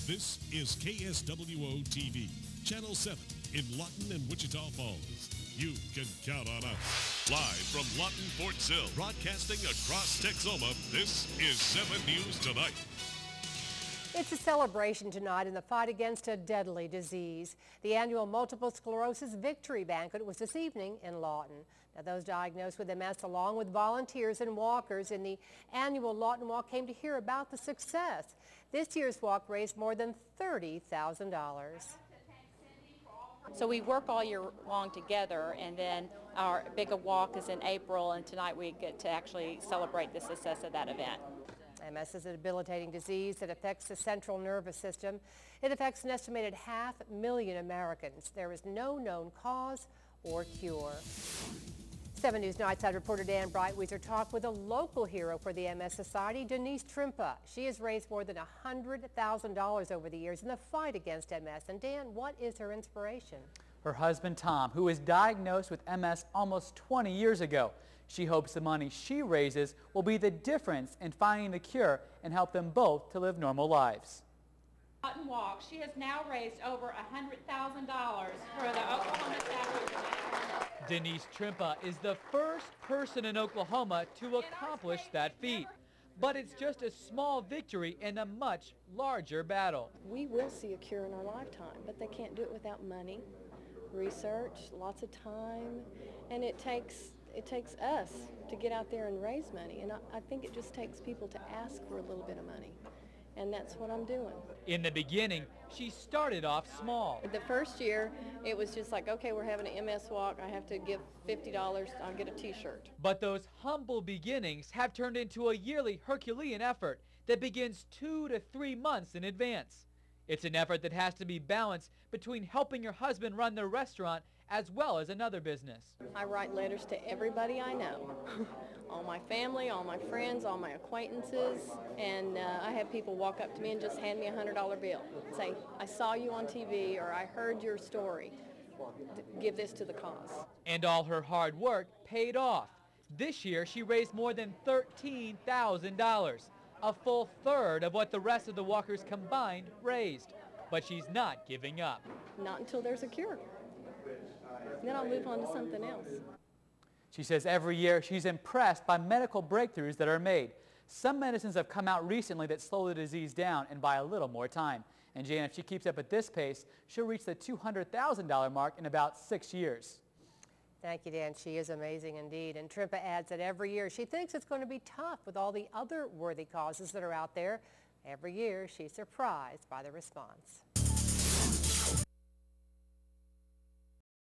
This is KSWO TV, Channel 7 in Lawton and Wichita Falls. You can count on us. Live from Lawton, Fort Sill, broadcasting across Texoma, this is 7 News Tonight. It's a celebration tonight in the fight against a deadly disease. The annual Multiple Sclerosis Victory Banquet was this evening in Lawton. Now, those diagnosed with MS, along with volunteers and walkers in the annual Lawton Walk, came to hear about the success. This year's walk raised more than $30,000. So we work all year long together, and then our big walk is in April, and tonight we get to actually celebrate the success of that event. MS is a debilitating disease that affects the central nervous system. It affects an estimated 500,000 Americans. There is no known cause or cure. 7 News Nightside reporter Dan Breitwieser talked with a local hero for the MS Society, Denise Trimpa. She has raised more than $100,000 over the years in the fight against MS. And Dan, what is her inspiration? Her husband Tom, who was diagnosed with MS almost 20 years ago. She hopes the money she raises will be the difference in finding the cure and help them both to live normal lives. Lawton Walk, she has now raised over $100,000 for the Oklahoma South. Denise Trimpa is the first person in Oklahoma to accomplish that feat. But it's just a small victory in a much larger battle. We will see a cure in our lifetime, but they can't do it without money, research, lots of time, and it takes us to get out there and raise money. And I think it just takes people to ask for a little bit of money. And that's what I'm doing. In the beginning, she started off small. The first year, it was just like, okay, we're having an MS walk. I have to give $50. I'll get a t-shirt. But those humble beginnings have turned into a yearly Herculean effort that begins 2 to 3 months in advance. It's an effort that has to be balanced between helping your husband run the restaurant as well as another business. I write letters to everybody I know, all my family, all my friends, all my acquaintances, and I have people walk up to me and just hand me a $100 bill. Say, I saw you on TV, or I heard your story. Give this to the cause. And all her hard work paid off. This year she raised more than $13,000, a full third of what the rest of the walkers combined raised. But she's not giving up. Not until there's a cure. Then I'll move on to something else. She says every year she's impressed by medical breakthroughs that are made. Some medicines have come out recently that slow the disease down and buy a little more time. And Jan, if she keeps up at this pace, she'll reach the $200,000 mark in about 6 years. Thank you, Dan. She is amazing indeed. And Trimpa adds that every year she thinks it's going to be tough with all the other worthy causes that are out there. Every year she's surprised by the response.